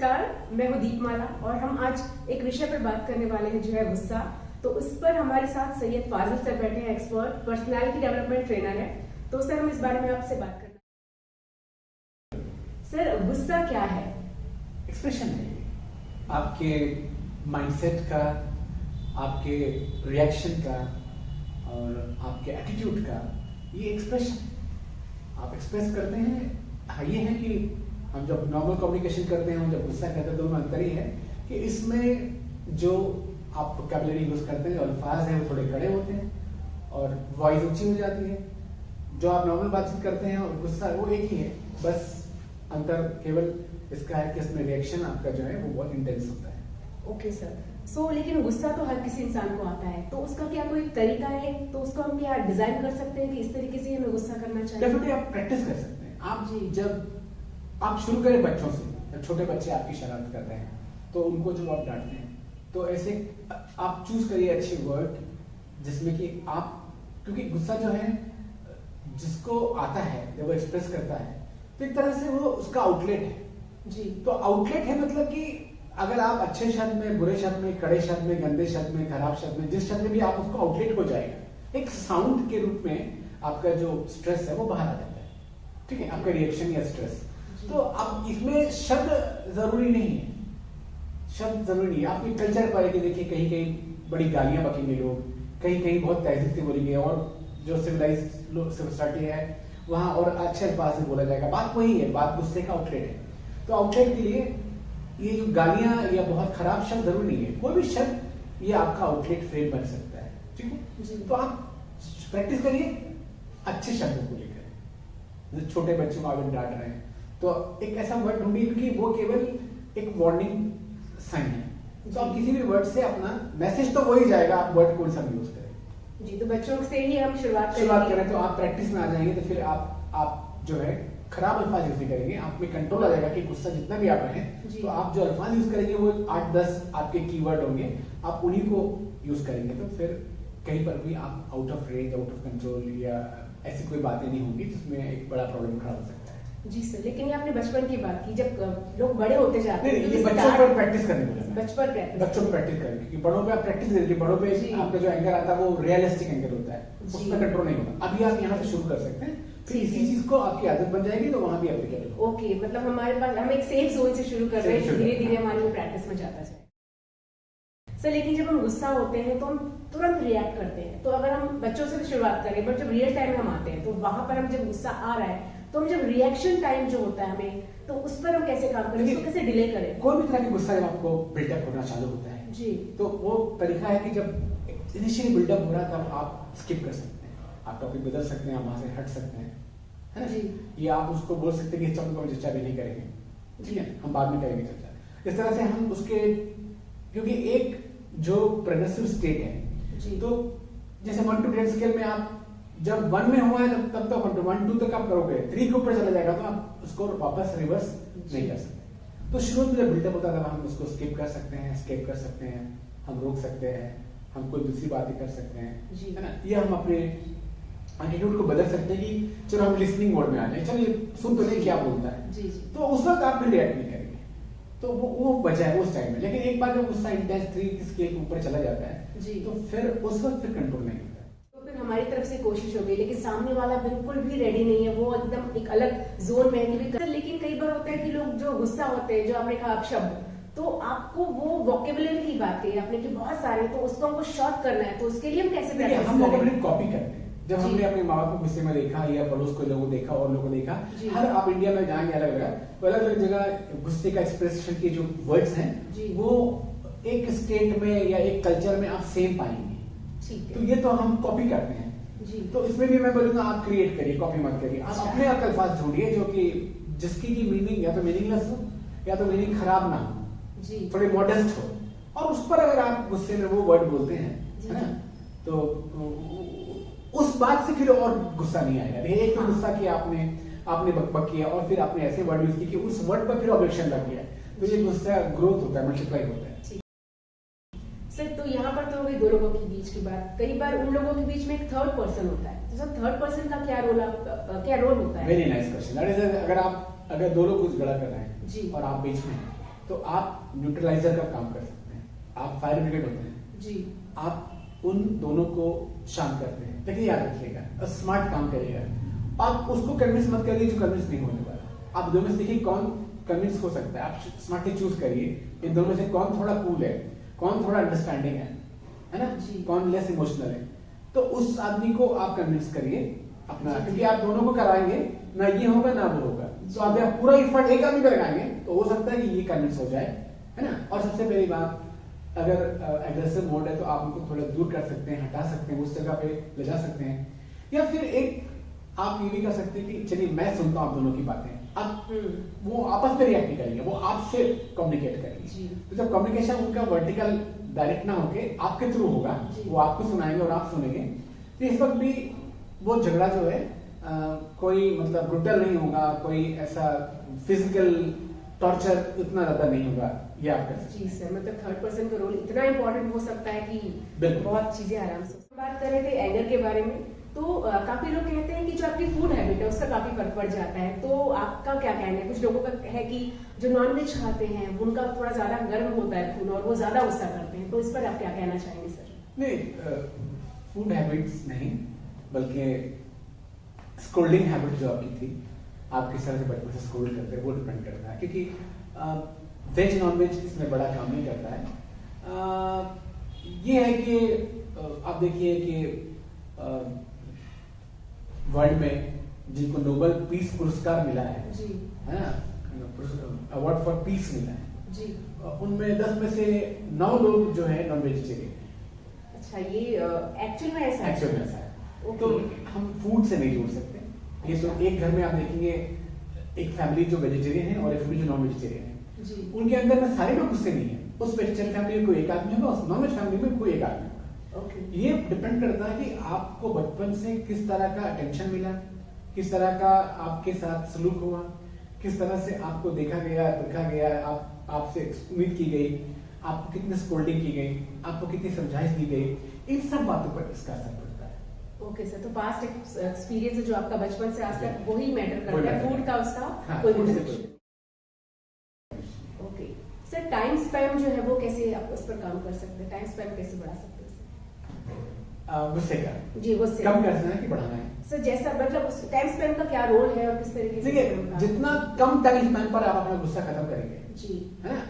नमस्कार, मैं हूँ दीपमाला और हम आज एक विषय पर बात करने वाले हैं जो है गुस्सा। तो उस पर हमारे साथ सैयद फाजिल सर बैठे हैं, एक्सपर्ट पर्सनालिटी डेवलपमेंट ट्रेनर है। तो सर हम इस बारे में आपसे बात करना। सर गुस्सा क्या है? एक्सप्रेशन है आपके माइंडसेट का, आपके रिएक्शन का और आपके एटीट्यूड का, ये एक्सप्रेशन आप एक्सप्रेस करते हैं। हाँ, ये है कि हम जब नॉर्मल कम्युनिकेशन करते हैं, हम जब गुस्सा कहते हैं, दोनों अंतर ही है कि इसमें जो आप वोकैबुलरी यूज करते हैं, जो अल्फाज हैं वो थोड़े कड़े होते हैं और वॉइस ऊंची हो जाती है। जो आप नॉर्मल बातचीत करते हैं और गुस्सा वो एक ही है, बस अंतर केवल इसका है कि इसमें रिएक्शन आपका जो है वो बहुत इंटेंस होता है। ओके सर, लेकिन गुस्सा तो हर किसी इंसान को आता है, तो उसका क्या कोई तरीका है? तो उसको हम क्या डिजाइन कर सकते हैं कि इस तरीके से हमें गुस्सा करना चाहिए? डेफिनेटली आप प्रैक्टिस कर सकते हैं। आप जब आप शुरू करें बच्चों से, जब छोटे बच्चे आपकी शरारत कर रहे हैं तो उनको जब आप डांटते हैं तो ऐसे आप चूज करिए अच्छे वर्ड जिसमें कि आप, क्योंकि गुस्सा जो है जिसको आता है जब वो एक्सप्रेस करता है तो एक तरह से वो उसका आउटलेट है जी। तो आउटलेट है मतलब कि अगर आप अच्छे शब्द में, बुरे शब्द में, कड़े शब्द में, गंदे शब्द में, खराब शब्द में, जिस शब्द में भी आप उसको आउटलेट हो जाएगा, एक साउंड के रूप में आपका जो स्ट्रेस है वो बाहर आ जाता है। ठीक है, आपका रिएक्शन या स्ट्रेस। तो अब इसमें शब्द जरूरी नहीं है, शब्द जरूरी नहीं है। आपके कल्चर पर है कि देखिए कहीं कहीं बड़ी गालियां बकेंगे लोग, कहीं कहीं बहुत तहजीब से बोलेंगे, और जो सिविलाइज सोसाइटी है वहां और अच्छे अल्फाज से बोला जाएगा। बात वही है, बात गुस्से का आउटलेट है। तो आउटलेट के लिए ये जो गालियां या बहुत खराब शब्द जरूरी नहीं है, कोई भी शब्द ये आपका आउटलेट फ्रेम बन सकता है। ठीक है, तो आप प्रैक्टिस करिए अच्छे शब्दों को लेकर। छोटे बच्चों को आप डांट रहे हैं तो एक ऐसा वर्ड ढूंढिए क्योंकि वो केवल एक वार्निंग साइन है। तो आप किसी भी वर्ड से अपना मैसेज तो वही जाएगा, आप वर्ड कौन सा यूज करें। जी, तो बच्चों से ही हम शुरुआत करें तो आप प्रैक्टिस में आ जाएंगे, तो फिर आप जो है खराब अल्फाज यूज नहीं करेंगे। आप में कंट्रोल आ जाएगा कि गुस्सा जितना भी आप रहे हैं तो आप जो अल्फाज यूज करेंगे वो 8-10 आपके कीवर्ड होंगे, आप उन्हीं को यूज करेंगे। तो फिर कहीं पर भी आप out of range, out of control या ऐसी कोई बातें नहीं होंगी जिसमें एक बड़ा प्रॉब्लम खड़ा हो सकता है। जी सर, लेकिन ये आपने बचपन की बात की, जब लोग बड़े होते जाते हैं तो बच्चों पर प्रैक्टिस करने को, बचपन प्रैक्टिस करें, क्योंकि बड़ों पे आप प्रैक्टिस करेंगे, बड़ों पे आपका जो एंगर आता है वो रियलिस्टिक एंगर होता है, उसमें कंट्रोल नहीं होगा। अभी आप यहाँ से शुरू कर सकते हैं, फिर इसी चीज को आपकी आदत बन जाएगी तो वहां भी एप्लीकेबल। ओके, मतलब हमारे पास हम एक सेफ जोन से शुरू कर रहे हैं, धीरे धीरे हमारी प्रैक्टिस में जाता जाए। सर, लेकिन जब हम गुस्सा होते हैं तो हम तुरंत रिएक्ट करते हैं। तो अगर हम बच्चों से भी शुरुआत करें, बट जब रियल टाइम हम आते हैं तो वहां पर हम जब गुस्सा आ रहा है तो हम जब रिएक्शन टाइम जो होता है हमें, तो उस पर हम कैसे काम करें, उसको कैसे डिले करें? कोई भी तरह की गुस्सा जब आपको बिल्डअप होना चालू होता है जी, तो वो तरीका है कि जब इनिशियली बिल्डअप हो रहा है तब आप स्किप कर सकते हैं, आप टॉपिक बदल सकते हैं, आप वहां से हट सकते हैं, है ना जी। या आप उसको बोल सकते हैं कि इस टॉपिक पर चर्चा भी नहीं करेंगे, ठीक है, हम बाद में करेंगे चर्चा। इस तरह से हम उसके, क्योंकि एक जो प्रोग्रेसिव स्टेट है जी, तो जैसे 1 to 10 स्केल में आप जब 1 में हुआ है तब तक 1 to 2 तक आप करोगे, 3 के ऊपर चला जाएगा तो आप उसको वापस रिवर्स नहीं कर सकते। तो शुरू में जब बिल्डअप होता है तब हम उसको स्किप कर सकते हैं, स्किप कर सकते हैं, हम रोक सकते हैं, हम कोई दूसरी बातें कर सकते हैं, है ना। ये हम अपने एटीट्यूड को बदल सकते हैं कि चलो हम लिसनिंग मोड में आ जाए, चलो ये सुन तो नहीं क्या बोलता है जी, जी। तो उस वक्त आप फिर रिएक्ट नहीं करेंगे, तो वो बचा है उस टाइम में। लेकिन एक बार जब गुस्सा इंटेंस 3 की स्केल के ऊपर चला जाता है जी, तो फिर उस वक्त फिर कंट्रोल नहीं होता। तो फिर हमारी तरफ से कोशिश हो गई, लेकिन सामने वाला बिल्कुल भी रेडी नहीं है, वो एकदम एक अलग जोन में है। लेकिन कई बार होता है कि लोग जो गुस्सा होते हैं, जो आपने कहा आप शब्द, तो आपको वो वोकेबुलरी की बात कही आपने कि बहुत सारे, तो उसको हमको शॉर्ट करना है, तो उसके लिए हम कैसे प्रैक्टिस करें? हम वोकेबुलरी कॉपी करते हैं। जब हमने अपने माँ बाप को गुस्से में देखा या पड़ोस को लोगों देखा और लोगों देखा, हर आप इंडिया में जाएंगे अलग अलग, तो अलग अलग जगह गुस्से का एक्सप्रेशन के जो वर्ड्स हैं वो एक स्टेट में या एक कल्चर में आप सेम पाएंगे। तो ये तो हम कॉपी करते हैं जी। तो इसमें भी मैं बोलूंगा आप क्रिएट करिए, कॉपी मत करिए। आप अपने आप अल्फाज ढूंढिए जो कि जिसकी की मीनिंग या तो मीनिंगलेस हो या तो मीनिंग खराब ना हो जी, थोड़े मॉडेस्ट हो, और उस पर अगर आप गुस्से में वो वर्ड बोलते हैं, है ना, तो उस बात से फिर और गुस्सा नहीं आएगा। एक तो गुस्सा किया आपने बकबक किया और फिर आपने ऐसे वर्ड यूज किए कि उस वर्ड पर फिर ऑब्जेक्शन लग गया, तो ये गुस्सा ग्रोथ होता है, मल्टीप्लाई होता है। सर, तो यहाँ पर तो हो गई दो लोगों के बीच की बात। कई बार उन लोगों के बीच में एक थर्ड पर्सन होता है, तो सर थर्ड पर्सन का क्या रोल होता है? Very nice question. अगर दो लोग कुछ गलत कर रहे हैं जी और आप बीच में हैं तो आप न्यूट्रलाइजर का काम कर सकते हैं। आप फायर ब्रिगेड होते हैं जी, आप उन दोनों को शांत करते हैं। लेकिन याद रखिएगा स्मार्ट काम करिएगा। आप उसको कन्विंस मत करिए जो कन्विंस नहीं होने वाला। आप दोनों में से देखिए कौन कन्विंस हो सकता है। आप स्मार्टली चूज करिए इन दोनों में से कौन थोड़ा कूल है, कौन थोड़ा अंडरस्टैंडिंग है ना, जी। कौन लेस इमोशनल है। तो उस आदमी को आप कन्विंस करिए अपना, जी। क्योंकि आप दोनों को कराएंगे ना, ये होगा ना वो होगा। तो आप जब पूरा इफर्ट एक आदमी पर लगाएंगे तो हो सकता है कि ये कन्विंस हो जाए, है ना। और सबसे पहली बात, अगर एग्रेसिव मोड है तो आप उनको थोड़ा दूर कर सकते हैं, हटा सकते हैं, उस जगह पे ले जा सकते हैं। या फिर एक आप ये भी कर सकते हैं कि चलिए मैं सुनता हूँ आप दोनों की बातें, अब वो आपस में रिएक्ट नहीं करेंगे, वो आपसे कम्युनिकेट जी। करेंगे। तो जब कम्युनिकेशन उनका वर्टिकल डायरेक्ट ना होके आपके थ्रू होगा, जी। वो आपको सुनाएंगे और आप सुनेंगे, तो इस वक्त भी वो झगड़ा जो है कोई मतलब ब्रुटल नहीं होगा, कोई ऐसा फिजिकल टॉर्चर इतना ज्यादा नहीं होगा। ये आप कर सकते जी सर, मतलब थर्ड पर्सन का रोल इतना इम्पोर्टेंट हो सकता है कि बिल्कुल। बहुत चीजें आराम से। बात कर रहे थे एंगर के बारे में, तो काफी लोग कहते हैं कि जो आपकी फूड हैबिट है उसका काफी फर्क पड़ जाता है। तो आपका क्या कहना है? कुछ लोगों का है कि जो नॉनवेज खाते हैं उनका थोड़ा ज्यादा गर्म होता है खून और वो ज्यादा गुस्सा करते हैं, तो इस पर आप क्या कहना चाहेंगे सर? नहीं, फूड हैबिट्स नहीं, बल्कि स्कोल्डिंग हैबिट जो आपकी थी, आप किस तरह से बचपन से स्कोल्ड करते हैं वो डिपेंड करता है। क्योंकि वेज नॉन वेज इसमें बड़ा काम नहीं करता है। ये है कि आप देखिए कि वर्ल्ड में जिनको नोबेल पीस पुरस्कार मिला है, जी, है ना, अवार्ड फॉर पीस मिला है, जी। उनमें 10 में से 9 लोग जो है नॉन वेजिटेरियन। अच्छा, ये एक्चुअल में ऐसा है? एक्चुअल में ऐसा है। ओके। तो हम फूड से नहीं जोड़ सकते। ये तो एक घर में आप देखेंगे एक फैमिली जो वेजिटेरियन है और एक फैमिली जो नॉन वेजिटेरियन है, जी, उनके अंदर में सारे लोग गुस्से नहीं है। उस वेजिटेरियन फैमिली में कोई एक आदमी होगा, उस नॉन वेज फैमिली में कोई एक आदमी होगा। ओके। ये डिपेंड करता है कि आपको बचपन से किस तरह का अटेंशन मिला, किस तरह का आपके साथ सलूक हुआ, किस तरह से आपको देखा गया, आपसे उम्मीद की गई, आपको कितनी स्कोल्डिंग की गई, आपको कितनी समझाइश दी गई, इन सब बातों पर इसका असर पड़ता है। ओके सर, तो पास्ट एक्सपीरियंस जो आपका बचपन से आज तक वही मैटर वही करता है, matter फूड का उसका हाँ, कोई food से connection। Okay sir, time spam जो है वो कैसे आप उस पर काम कर सकते हैं? टाइम स्पैम कैसे बढ़ा सकते हैं गुस्से का जी, गुस्से कम करना है कि बढ़ाना है? सर? जैसा मतलब उस टाइम स्पैम का क्या रोल है और किस तरीके से देखिए, इसमें काम- जितना कम टाइम स्पैन पर आप अपना गुस्सा खत्म करेंगे, जी, है ना,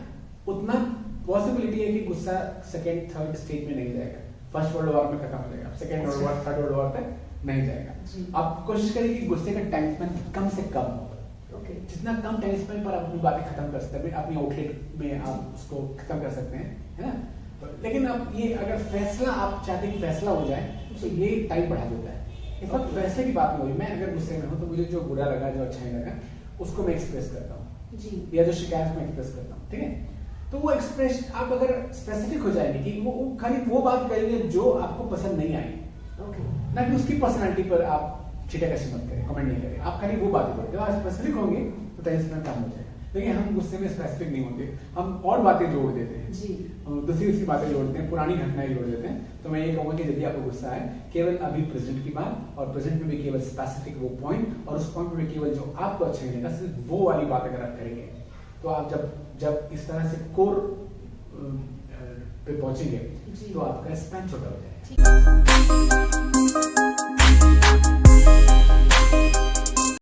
उतना पॉसिबिलिटी है कि गुस्सा सेकेंड थर्ड स्टेज में नहीं जाएगा। फर्स्ट वर्ल्ड वॉर में खत्म हो जाएगा, second world war, third world war तक नहीं जाएगा। जी। आप कोशिश करें कि गुस्से का टाइम स्पैन कम से कम हो। ओके, जितना कम टाइम स्पैन पर आप अपनी बातें खत्म कर सकते हैं, अपनी आउटलेट में आप उसको खत्म कर सकते हैं, है ना। लेकिन अब ये अगर फैसला आप चाहते हैं कि फैसला हो जाए तो ये टाइम बढ़ा देता है। इस वक्त फैसले की बात नहीं हो रही। मैं अगर गुस्से में हूँ तो मुझे जो बुरा लगा, जो अच्छा नहीं लगा, उसको मैं एक्सप्रेस करता हूँ, जी, या जो शिकायत में एक्सप्रेस करता हूँ, ठीक है। तो वो एक्सप्रेस आप अगर स्पेसिफिक हो जाएंगे कि वो खाली वो बात करेंगे जो आपको पसंद नहीं आई, ओके, ना कि उसकी पर्सनालिटी पर आप छिटाकशी मत करें, कमेंट नहीं करें, आप खाली वो बातें करें। जब आप स्पेसिफिक होंगे तो टाइम स्पेंड कम हो जाएगा। लेकिन हम गुस्से में स्पेसिफिक नहीं होते, हम और बातें जोड़ देते हैं, जी, दूसरी बातें जोड़ते हैं, पुरानी घटनाएं जोड़ देते हैं। तो मैं ये कहूँगा कि यदि आपको गुस्सा है, केवल अभी प्रेजेंट की बात, और प्रेजेंट में भी केवल स्पेसिफिक वो पॉइंट, और उस पॉइंट में भी केवल जो आपको अच्छा नहीं लगा, सिर्फ वो वाली बात अगर आप करेंगे, तो आप जब इस तरह से कोर पे पहुंचेंगे जी। तो आपका स्पैन छोटा हो जाएगा। ठीक।